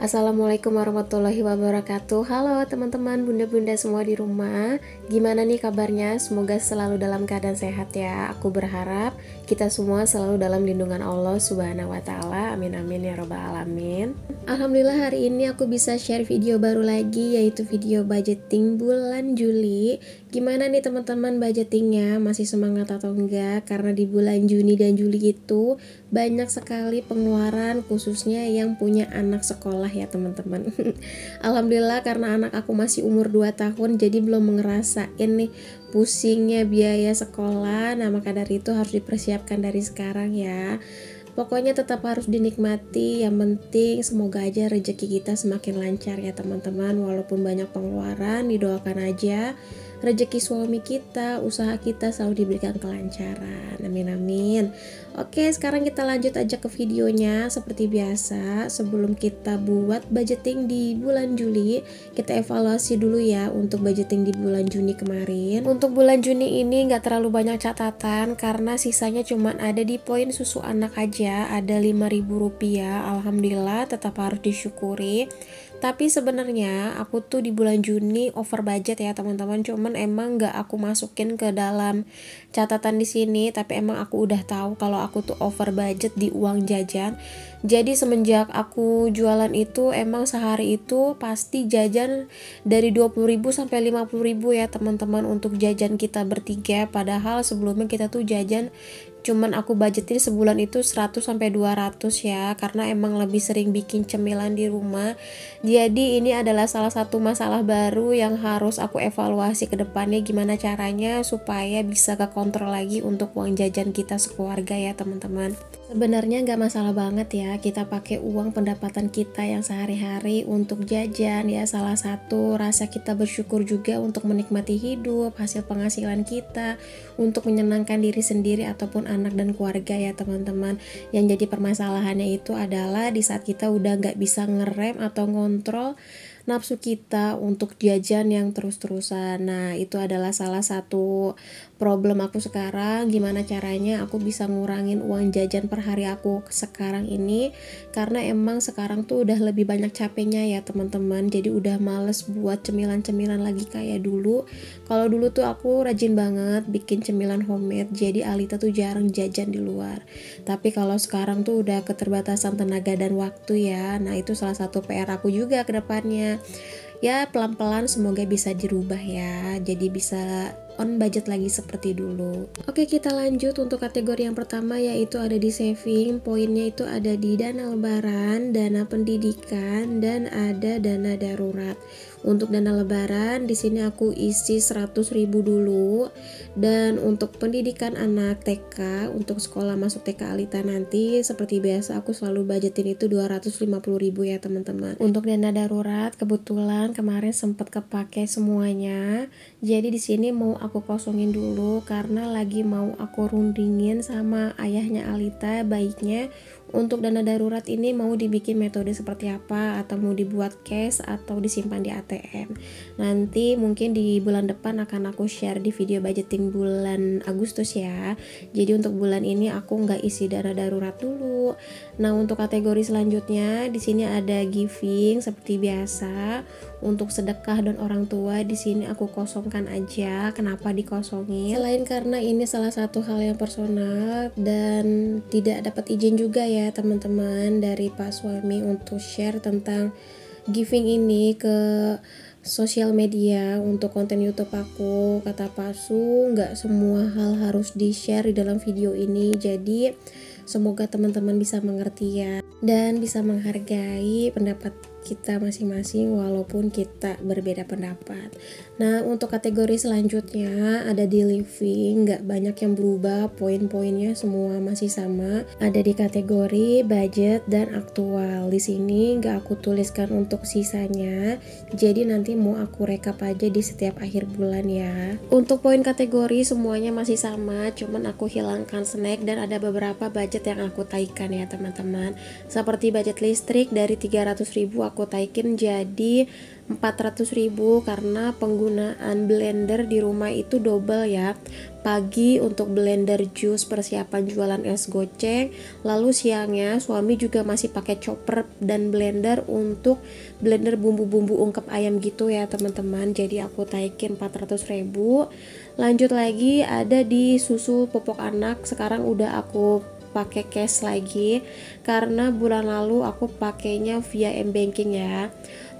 Assalamualaikum warahmatullahi wabarakatuh. Halo teman-teman, bunda-bunda semua di rumah. Gimana nih kabarnya? Semoga selalu dalam keadaan sehat ya. Aku berharap kita semua selalu dalam lindungan Allah Subhanahu wa taala. Amin amin ya robbal alamin. Alhamdulillah hari ini aku bisa share video baru lagi, yaitu video budgeting bulan Juli. Gimana nih teman-teman budgetingnya? Masih semangat atau enggak? Karena di bulan Juni dan Juli itu banyak sekali pengeluaran, khususnya yang punya anak sekolah ya teman-teman. Alhamdulillah karena anak aku masih umur 2 tahun, jadi belum ngerasain nih pusingnya biaya sekolah. Nah maka dari itu harus dipersiapkan dari sekarang ya. Pokoknya tetap harus dinikmati, yang penting semoga aja rezeki kita semakin lancar ya teman-teman. Walaupun banyak pengeluaran, didoakan aja rezeki suami kita, usaha kita selalu diberikan kelancaran. Amin amin. Oke, sekarang kita lanjut aja ke videonya. Seperti biasa, sebelum kita buat budgeting di bulan Juli, kita evaluasi dulu ya untuk budgeting di bulan Juni kemarin. Untuk bulan Juni ini nggak terlalu banyak catatan karena sisanya cuma ada di poin susu anak aja, ada Rp5.000. Alhamdulillah, tetap harus disyukuri. Tapi sebenarnya aku tuh di bulan Juni over budget ya teman-teman, cuman emang nggak aku masukin ke dalam catatan di sini, tapi emang aku udah tahu kalau aku tuh over budget di uang jajan. Jadi semenjak aku jualan itu emang sehari itu pasti jajan dari 20.000 sampai 50.000 ya teman-teman untuk jajan kita bertiga, padahal sebelumnya kita tuh jajan cuman aku budgetin sebulan itu 100 sampai 200 ya, karena emang lebih sering bikin cemilan di rumah. Jadi ini adalah salah satu masalah baru yang harus aku evaluasi ke depannya, gimana caranya supaya bisa kekontrol lagi untuk uang jajan kita sekeluarga ya teman-teman. Sebenarnya nggak masalah banget ya kita pakai uang pendapatan kita yang sehari-hari untuk jajan ya. Salah satu rasa kita bersyukur juga untuk menikmati hidup, hasil penghasilan kita, untuk menyenangkan diri sendiri ataupun anak dan keluarga ya teman-teman. Yang jadi permasalahannya itu adalah di saat kita udah nggak bisa ngerem atau ngontrol nafsu kita untuk jajan yang terus-terusan. Nah itu adalah salah satu problem aku sekarang, gimana caranya aku bisa ngurangin uang jajan per hari aku sekarang ini, karena emang sekarang tuh udah lebih banyak capeknya ya teman-teman. Jadi udah males buat cemilan-cemilan lagi kayak dulu. Kalau dulu tuh aku rajin banget bikin cemilan homemade, jadi Alita tuh jarang jajan di luar. Tapi kalau sekarang tuh udah keterbatasan tenaga dan waktu ya. Nah itu salah satu PR aku juga ke depannya. Ya pelan-pelan semoga bisa dirubah ya, jadi bisa on budget lagi seperti dulu. Oke, kita lanjut untuk kategori yang pertama, yaitu ada di saving. Poinnya itu ada di dana lebaran, dana pendidikan, dan ada dana darurat. Untuk dana lebaran di sini aku isi 100.000 dulu, dan untuk pendidikan anak TK, untuk sekolah masuk TK Alita nanti seperti biasa aku selalu budgetin itu 250.000 ya teman-teman. Untuk dana darurat kebetulan kemarin sempat kepake semuanya. Jadi di sini mau aku kosongin dulu karena lagi mau aku rundingin sama ayahnya Alita, baiknya untuk dana darurat ini mau dibikin metode seperti apa, atau mau dibuat cash atau disimpan di ATM. Nanti mungkin di bulan depan akan aku share di video budgeting bulan Agustus ya. Jadi untuk bulan ini aku nggak isi dana darurat dulu. Nah untuk kategori selanjutnya di sini ada giving seperti biasa. Untuk sedekah dan orang tua di sini aku kosongkan aja. Kenapa dikosongin? Selain karena ini salah satu hal yang personal dan tidak dapat izin juga ya teman-teman dari Pak suami untuk share tentang giving ini ke sosial media untuk konten YouTube aku. Kata Pak Su, nggak semua hal harus di share di dalam video ini. Jadi semoga teman-teman bisa mengerti ya dan bisa menghargai pendapat kita masing-masing walaupun kita berbeda pendapat. Nah untuk kategori selanjutnya ada di living, nggak banyak yang berubah, poin-poinnya semua masih sama. Ada di kategori budget dan aktual. Di sini nggak aku tuliskan untuk sisanya, jadi nanti mau aku rekap aja di setiap akhir bulan ya. Untuk poin kategori semuanya masih sama, cuman aku hilangkan snack dan ada beberapa budget yang aku taikan ya teman-teman. Seperti budget listrik dari 300.000 aku taikin jadi 400.000 karena penggunaan blender di rumah itu double ya. Pagi untuk blender jus persiapan jualan es goceng, lalu siangnya suami juga masih pakai chopper dan blender untuk blender bumbu-bumbu ungkep ayam gitu ya teman-teman. Jadi aku taikin 400.000. Lanjut lagi ada di susu popok anak, sekarang udah aku pakai cash lagi karena bulan lalu aku pakainya via m-banking ya.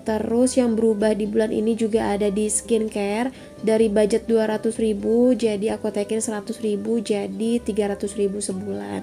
Terus yang berubah di bulan ini juga ada di skincare, dari budget 200.000 jadi aku taikin 100.000 jadi 300.000 sebulan.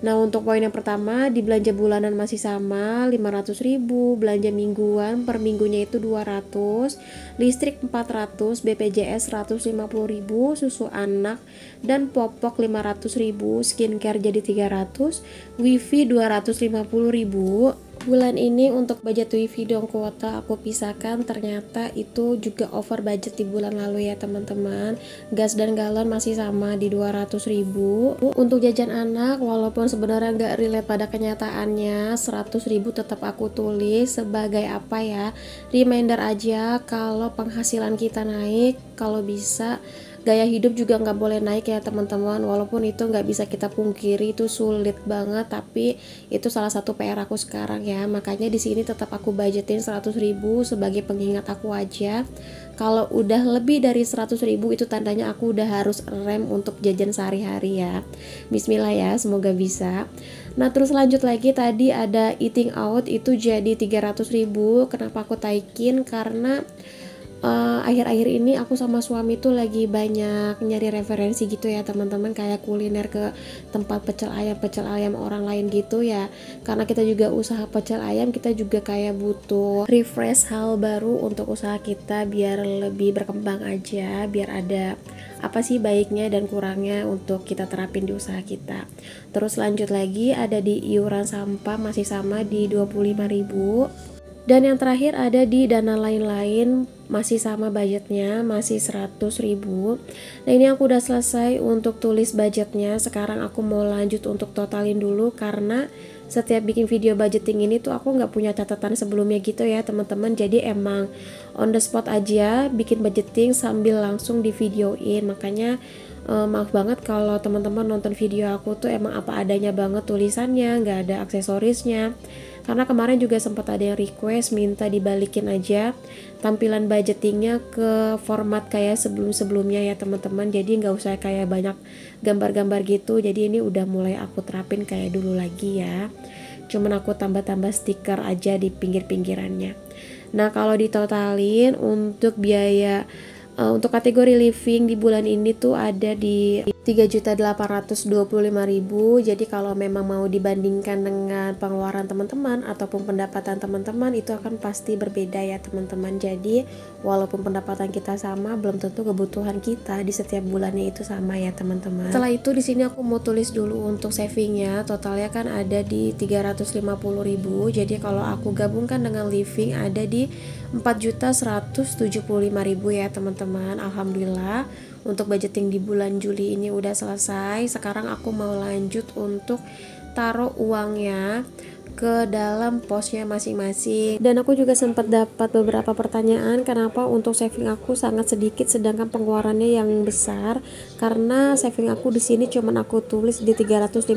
Nah untuk poin yang pertama, di belanja bulanan masih sama 500.000, belanja mingguan per minggunya itu 200, listrik 400, BPJS 150.000, susu anak dan popok 500.000, skincare jadi 300, wifi 250.000. Bulan ini untuk budget wifi dan kuota aku pisahkan, ternyata itu juga over budget di bulan lalu ya teman-teman. Gas dan galon masih sama di 200.000. Untuk jajan anak walaupun sebenarnya nggak relate pada kenyataannya, 100.000 tetap aku tulis sebagai apa ya, reminder aja kalau penghasilan kita naik, kalau bisa gaya hidup juga nggak boleh naik ya teman-teman. Walaupun itu nggak bisa kita pungkiri, itu sulit banget, tapi itu salah satu PR aku sekarang ya. Makanya di sini tetap aku budgetin 100.000 sebagai pengingat aku aja. Kalau udah lebih dari 100.000 itu tandanya aku udah harus rem untuk jajan sehari-hari ya. Bismillah ya, semoga bisa. Nah terus lanjut lagi, tadi ada eating out itu jadi 300.000. Kenapa aku taikin? Karena akhir-akhir ini aku sama suami tuh lagi banyak nyari referensi gitu ya teman-teman, kayak kuliner ke tempat pecel ayam orang lain gitu ya. Karena kita juga usaha pecel ayam, kita juga kayak butuh refresh hal baru untuk usaha kita biar lebih berkembang aja, biar ada apa sih baiknya dan kurangnya untuk kita terapin di usaha kita. Terus lanjut lagi ada di iuran sampah masih sama di 25.000. Dan yang terakhir ada di dana lain-lain, masih sama budgetnya, masih 100.000. Nah ini aku udah selesai untuk tulis budgetnya. Sekarang aku mau lanjut untuk totalin dulu, karena setiap bikin video budgeting ini tuh aku nggak punya catatan sebelumnya gitu ya teman-teman. Jadi emang on the spot aja bikin budgeting sambil langsung di videoin. Makanya maaf banget kalau teman-teman nonton video aku tuh emang apa adanya banget tulisannya, nggak ada aksesorisnya. Karena kemarin juga sempat ada yang request minta dibalikin aja tampilan budgetingnya ke format kayak sebelum-sebelumnya ya teman-teman. Jadi nggak usah kayak banyak gambar-gambar gitu. Jadi ini udah mulai aku terapin kayak dulu lagi ya. Cuman aku tambah-tambah stiker aja di pinggir-pinggirannya. Nah kalau ditotalin untuk biaya untuk kategori living di bulan ini tuh ada di 3.825.000. Jadi kalau memang mau dibandingkan dengan pengeluaran teman-teman ataupun pendapatan teman-teman, itu akan pasti berbeda ya teman-teman. Jadi walaupun pendapatan kita sama, belum tentu kebutuhan kita di setiap bulannya itu sama ya teman-teman. Setelah itu di sini aku mau tulis dulu untuk savingnya, totalnya kan ada di 350.000. Jadi kalau aku gabungkan dengan living ada di 4.175.000 ya teman-teman. Alhamdulillah untuk budgeting di bulan Juli ini udah selesai. Sekarang aku mau lanjut untuk taruh uangnya ke dalam posnya masing-masing. Dan aku juga sempat dapat beberapa pertanyaan kenapa untuk saving aku sangat sedikit sedangkan pengeluarannya yang besar. Karena saving aku di sini cuman aku tulis di 350.000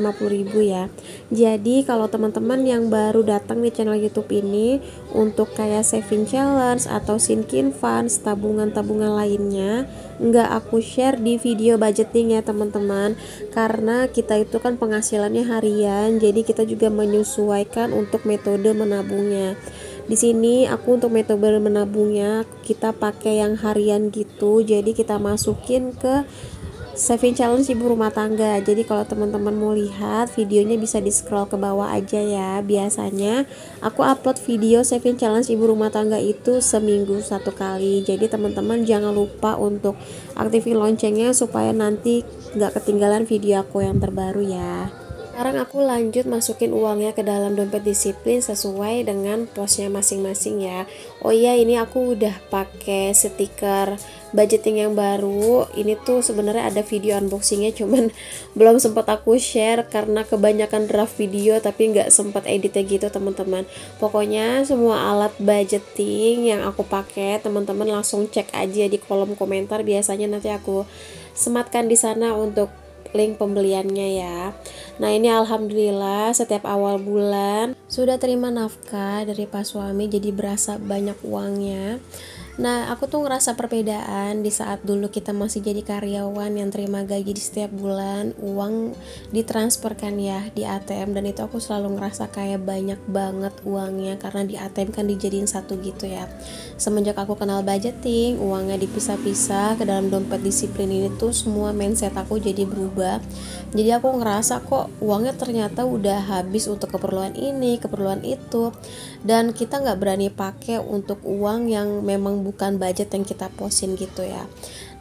ya. Jadi kalau teman-teman yang baru datang di channel YouTube ini, untuk kayak saving challenge atau sinking funds, tabungan-tabungan lainnya nggak aku share di video budgeting ya teman-teman, karena kita itu kan penghasilannya harian, jadi kita juga menyesuaikan untuk metode menabungnya. Di sini aku untuk metode menabungnya kita pakai yang harian gitu, jadi kita masukin ke saving challenge ibu rumah tangga. Jadi kalau teman-teman mau lihat videonya bisa di scroll ke bawah aja ya. Biasanya aku upload video saving challenge ibu rumah tangga itu seminggu satu kali. Jadi teman-teman jangan lupa untuk aktifin loncengnya supaya nanti nggak ketinggalan video aku yang terbaru ya. Sekarang aku lanjut masukin uangnya ke dalam dompet disiplin sesuai dengan posnya masing-masing ya. Oh iya, ini aku udah pakai stiker budgeting yang baru. Ini tuh sebenarnya ada video unboxingnya, cuman belum sempat aku share karena kebanyakan draft video tapi nggak sempat editnya gitu teman-teman. Pokoknya semua alat budgeting yang aku pakai, teman-teman langsung cek aja di kolom komentar, biasanya nanti aku sematkan di sana untuk link pembeliannya ya. Nah ini alhamdulillah setiap awal bulan sudah terima nafkah dari Pak suami, jadi berasa banyak uangnya. Nah aku tuh ngerasa perbedaan di saat dulu kita masih jadi karyawan yang terima gaji di setiap bulan, uang ditransferkan ya di ATM, dan itu aku selalu ngerasa kayak banyak banget uangnya karena di ATM kan dijadiin satu gitu ya. Semenjak aku kenal budgeting, uangnya dipisah-pisah ke dalam dompet disiplin ini tuh semua mindset aku jadi berubah. Jadi aku ngerasa kok uangnya ternyata udah habis untuk keperluan ini, keperluan itu, dan kita nggak berani pakai untuk uang yang memang bukan budget yang kita posin gitu ya.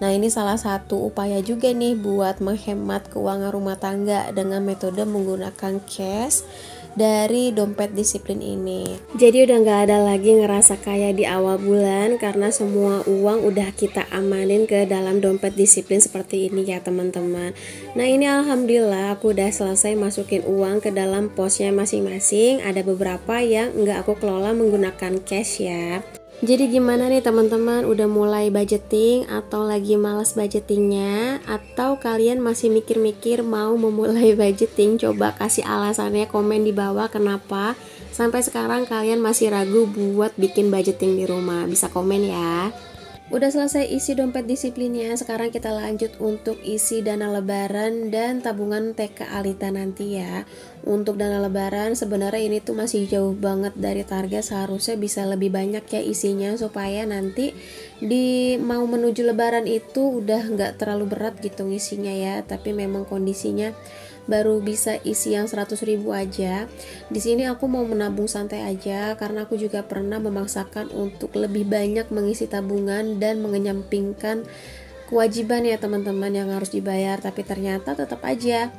Nah ini salah satu upaya juga nih buat menghemat keuangan rumah tangga dengan metode menggunakan cash dari dompet disiplin ini. Jadi udah nggak ada lagi ngerasa kaya di awal bulan karena semua uang udah kita amanin ke dalam dompet disiplin seperti ini ya teman-teman. Nah ini alhamdulillah aku udah selesai masukin uang ke dalam posnya masing-masing. Ada beberapa yang nggak aku kelola menggunakan cash ya. Jadi gimana nih teman-teman, udah mulai budgeting atau lagi malas budgetingnya, atau kalian masih mikir-mikir mau memulai budgeting? Coba kasih alasannya, komen di bawah kenapa sampai sekarang kalian masih ragu buat bikin budgeting di rumah. Bisa komen ya. Udah selesai isi dompet disiplinnya, sekarang kita lanjut untuk isi dana lebaran dan tabungan TK Alita nanti ya. Untuk dana lebaran sebenarnya ini tuh masih jauh banget dari target, seharusnya bisa lebih banyak ya isinya supaya nanti di mau menuju lebaran itu udah nggak terlalu berat gitu ngisinya ya. Tapi memang kondisinya baru bisa isi yang 100.000 aja. Di sini aku mau menabung santai aja karena aku juga pernah memaksakan untuk lebih banyak mengisi tabungan dan mengenyampingkan kewajiban ya teman-teman yang harus dibayar, tapi ternyata tetap aja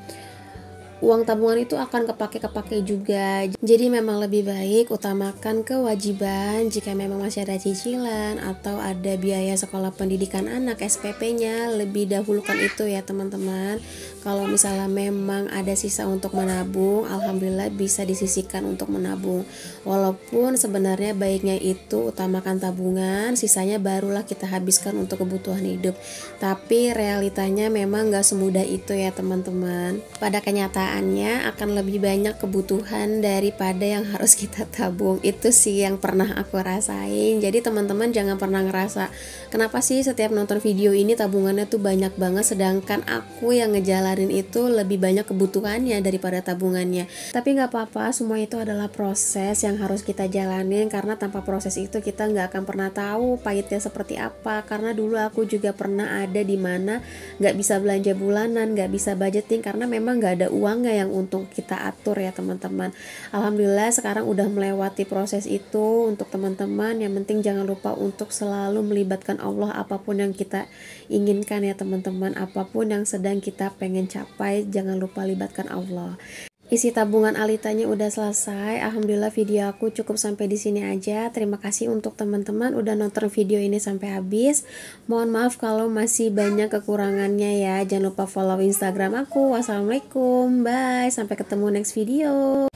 uang tabungan itu akan kepake juga. Jadi memang lebih baik utamakan kewajiban. Jika memang masih ada cicilan atau ada biaya sekolah pendidikan anak SPP-nya, lebih dahulukan itu ya teman-teman. Kalau misalnya memang ada sisa untuk menabung, alhamdulillah bisa disisihkan untuk menabung. Walaupun sebenarnya baiknya itu utamakan tabungan, sisanya barulah kita habiskan untuk kebutuhan hidup. Tapi realitanya memang gak semudah itu ya teman-teman. Pada kenyataannya akan lebih banyak kebutuhan daripada yang harus kita tabung. Itu sih yang pernah aku rasain. Jadi teman-teman jangan pernah ngerasa kenapa sih setiap nonton video ini tabungannya tuh banyak banget, sedangkan aku yang ngejalanin itu lebih banyak kebutuhannya daripada tabungannya. Tapi nggak apa-apa, semua itu adalah proses yang harus kita jalanin, karena tanpa proses itu kita nggak akan pernah tahu pahitnya seperti apa. Karena dulu aku juga pernah ada di mana nggak bisa belanja bulanan, nggak bisa budgeting karena memang nggak ada uangnya yang untuk kita atur ya teman-teman. Alhamdulillah sekarang udah melewati proses itu. Untuk teman-teman yang penting jangan lupa untuk selalu melibatkan Allah apapun yang kita inginkan ya teman-teman. Apapun yang sedang kita pengen capai, jangan lupa libatkan Allah. Isi tabungan Alitanya udah selesai. Alhamdulillah video aku cukup sampai di sini aja. Terima kasih untuk teman-teman udah nonton video ini sampai habis. Mohon maaf kalau masih banyak kekurangannya ya. Jangan lupa follow Instagram aku. Wassalamualaikum. Bye. Sampai ketemu next video.